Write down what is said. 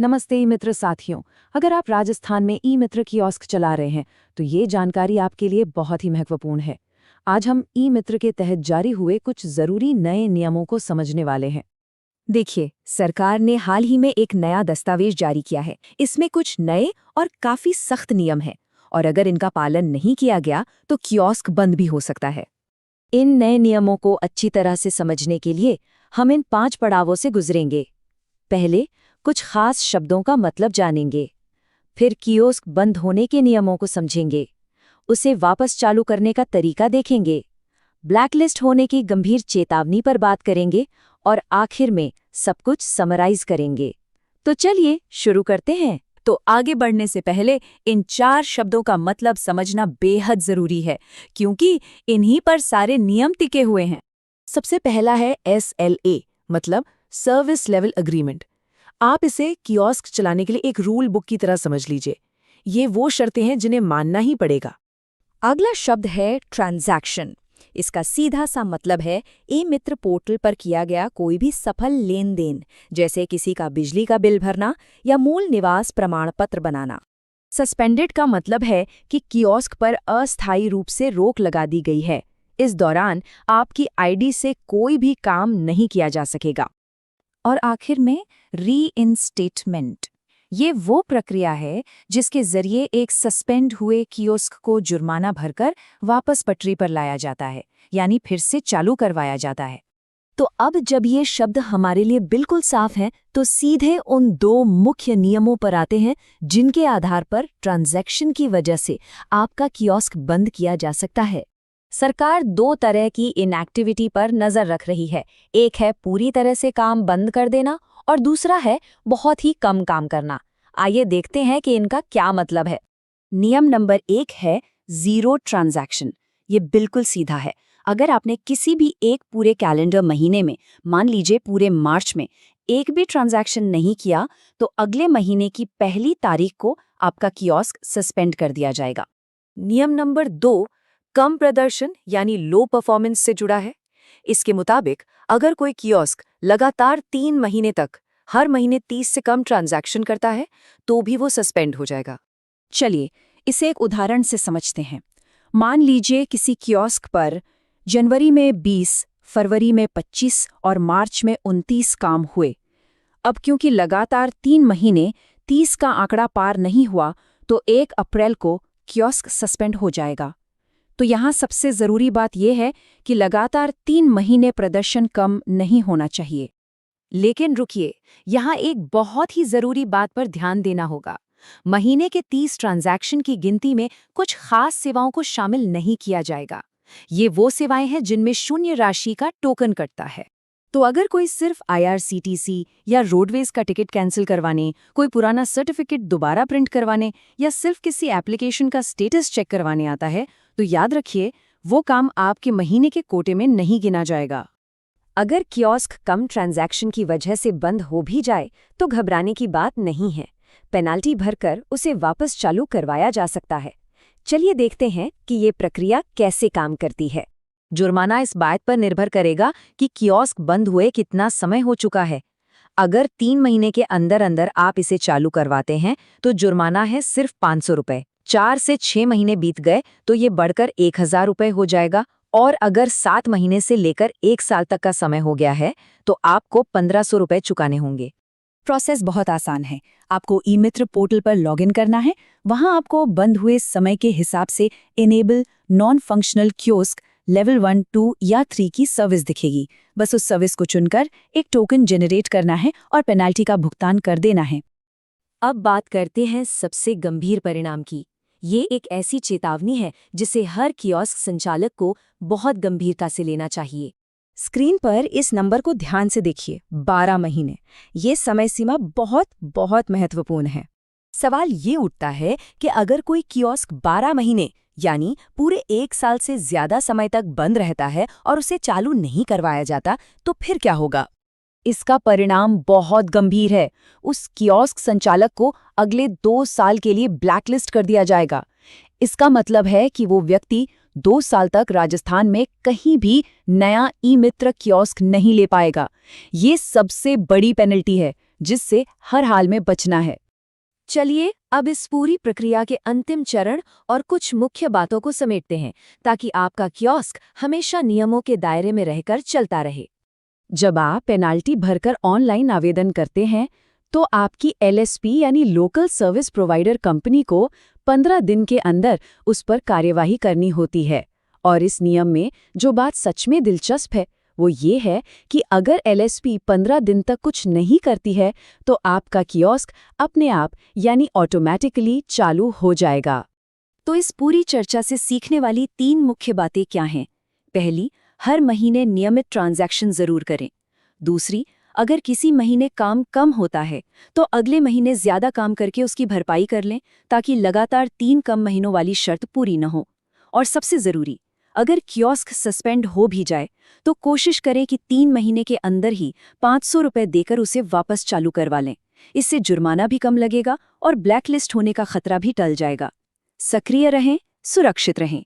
नमस्ते ई मित्र साथियों। अगर आप राजस्थान में ई मित्र कियोस्क चला रहे हैं तो ये जानकारी आपके लिए बहुत ही महत्वपूर्ण है। आज हम ई मित्र के तहत जारी हुए कुछ जरूरी नए नियमों को समझने वाले हैं। देखिए, सरकार ने हाल ही में एक नया दस्तावेज जारी किया है। इसमें कुछ नए और काफी सख्त नियम हैं और अगर इनका पालन नहीं किया गया तो कियोस्क बंद भी हो सकता है। इन नए नियमों को अच्छी तरह से समझने के लिए हम इन 5 पड़ावों से गुजरेंगे। पहले कुछ खास शब्दों का मतलब जानेंगे, फिर कियोस्क बंद होने के नियमों को समझेंगे, उसे वापस चालू करने का तरीका देखेंगे, ब्लैकलिस्ट होने की गंभीर चेतावनी पर बात करेंगे और आखिर में सब कुछ समराइज करेंगे। तो चलिए शुरू करते हैं। तो आगे बढ़ने से पहले इन 4 शब्दों का मतलब समझना बेहद जरूरी है, क्योंकि इन्हीं पर सारे नियम टिके हुए हैं। सबसे पहला है SLA, मतलब सर्विस लेवल एग्रीमेंट। आप इसे कियोस्क चलाने के लिए एक रूल बुक की तरह समझ लीजिए। ये वो शर्तें हैं जिन्हें मानना ही पड़ेगा। अगला शब्द है ट्रांजैक्शन। इसका सीधा सा मतलब है ई मित्र पोर्टल पर किया गया कोई भी सफल लेन देन, जैसे किसी का बिजली का बिल भरना या मूल निवास प्रमाण पत्र बनाना। सस्पेंडेड का मतलब है कि कियोस्क पर अस्थायी रूप से रोक लगा दी गई है। इस दौरान आपकी आईडी से कोई भी काम नहीं किया जा सकेगा। और आखिर में रीइंस्टेटमेंट। ये वो प्रक्रिया है जिसके जरिए एक सस्पेंड हुए कियोस्क को जुर्माना भरकर वापस पटरी पर लाया जाता है, यानी फिर से चालू करवाया जाता है। तो अब जब ये शब्द हमारे लिए बिल्कुल साफ हैं, तो सीधे उन 2 मुख्य नियमों पर आते हैं जिनके आधार पर ट्रांजैक्शन की वजह से आपका कियोस्क बंद किया जा सकता है। सरकार 2 तरह की इनएक्टिविटी पर नजर रख रही है। एक है पूरी तरह से काम बंद कर देना और दूसरा है बहुत ही कम काम करना। आइए देखते हैं कि इनका क्या मतलब है। नियम नंबर 1 है जीरो ट्रांजैक्शन। ये बिल्कुल सीधा है। अगर आपने किसी भी एक पूरे कैलेंडर महीने में, मान लीजिए पूरे मार्च में, एक भी ट्रांजैक्शन नहीं किया तो अगले महीने की पहली तारीख को आपका कियोस्क सस्पेंड कर दिया जाएगा। नियम नंबर 2 कम प्रदर्शन यानी लो परफॉर्मेंस से जुड़ा है। इसके मुताबिक अगर कोई कियोस्क लगातार 3 महीने तक हर महीने 30 से कम ट्रांजैक्शन करता है तो भी वो सस्पेंड हो जाएगा। चलिए इसे एक उदाहरण से समझते हैं। मान लीजिए किसी कियोस्क पर जनवरी में 20, फरवरी में 25 और मार्च में 29 काम हुए। अब क्योंकि लगातार 3 महीने 30 का आंकड़ा पार नहीं हुआ तो 1 अप्रैल को कियोस्क सस्पेंड हो जाएगा। तो यहाँ सबसे ज़रूरी बात यह है कि लगातार 3 महीने प्रदर्शन कम नहीं होना चाहिए। लेकिन रुकिए, यहाँ एक बहुत ही ज़रूरी बात पर ध्यान देना होगा। महीने के 30 ट्रांजैक्शन की गिनती में कुछ खास सेवाओं को शामिल नहीं किया जाएगा। ये वो सेवाएं हैं जिनमें शून्य राशि का टोकन कटता है। तो अगर कोई सिर्फ IRCTC या रोडवेज का टिकट कैंसिल करवाने, कोई पुराना सर्टिफिकेट दोबारा प्रिंट करवाने या सिर्फ किसी एप्लीकेशन का स्टेटस चेक करवाने आता है, तो याद रखिए वो काम आपके महीने के कोटे में नहीं गिना जाएगा। अगर कियोस्क कम ट्रांजैक्शन की वजह से बंद हो भी जाए तो घबराने की बात नहीं है। पेनाल्टी भरकर उसे वापस चालू करवाया जा सकता है। चलिए देखते हैं कि ये प्रक्रिया कैसे काम करती है। जुर्माना इस बात पर निर्भर करेगा कि कियोस्क बंद हुए कितना समय हो चुका है। अगर 3 महीने के अंदर अंदर आप इसे चालू करवाते हैं तो जुर्माना है सिर्फ 500 रुपये। 4 से 6 महीने बीत गए तो ये बढ़कर 1000 रुपये हो जाएगा और अगर 7 महीने से लेकर 1 साल तक का समय हो गया है तो आपको 1500 रुपये चुकाने होंगे। प्रोसेस बहुत आसान है। आपको ई मित्र पोर्टल पर लॉगिन करना है। वहां आपको बंद हुए समय के हिसाब से enable non functional kiosk level 1, 2 या 3 की सर्विस दिखेगी। बस उस सर्विस को चुनकर एक टोकन जनरेट करना है और पेनाल्टी का भुगतान कर देना है। अब बात करते हैं सबसे गंभीर परिणाम की। ये एक ऐसी चेतावनी है जिसे हर कियोस्क संचालक को बहुत गंभीरता से लेना चाहिए। स्क्रीन पर इस नंबर को ध्यान से देखिए, 12 महीने। ये समय सीमा बहुत बहुत महत्वपूर्ण है। सवाल ये उठता है कि अगर कोई कियोस्क 12 महीने यानी पूरे 1 साल से ज्यादा समय तक बंद रहता है और उसे चालू नहीं करवाया जाता तो फिर क्या होगा? इसका परिणाम बहुत गंभीर है। उस कियोस्क संचालक को अगले 2 साल के लिए ब्लैकलिस्ट कर दिया जाएगा। इसका मतलब है कि वो व्यक्ति 2 साल तक राजस्थान में कहीं भी नया ई मित्र कियोस्क नहीं ले पाएगा। ये सबसे बड़ी पेनल्टी है जिससे हर हाल में बचना है। चलिए अब इस पूरी प्रक्रिया के अंतिम चरण और कुछ मुख्य बातों को समेटते हैं ताकि आपका कियोस्क हमेशा नियमों के दायरे में रहकर चलता रहे। जब आप पेनाल्टी भरकर ऑनलाइन आवेदन करते हैं तो आपकी एलएसपी यानी लोकल सर्विस प्रोवाइडर कंपनी को 15 दिन के अंदर उस पर कार्यवाही करनी होती है। और इस नियम में जो बात सच में दिलचस्प है वो ये है कि अगर एलएसपी 15 दिन तक कुछ नहीं करती है तो आपका कियोस्क अपने आप यानी ऑटोमैटिकली चालू हो जाएगा। तो इस पूरी चर्चा से सीखने वाली 3 मुख्य बातें क्या हैं? पहली, हर महीने नियमित ट्रांजैक्शन जरूर करें। दूसरी, अगर किसी महीने काम कम होता है तो अगले महीने ज्यादा काम करके उसकी भरपाई कर लें ताकि लगातार 3 कम महीनों वाली शर्त पूरी न हो। और सबसे जरूरी, अगर कियोस्क सस्पेंड हो भी जाए तो कोशिश करें कि 3 महीने के अंदर ही 500 रुपए देकर उसे वापस चालू करवा लें। इससे जुर्माना भी कम लगेगा और ब्लैकलिस्ट होने का खतरा भी टल जाएगा। सक्रिय रहें, सुरक्षित रहें।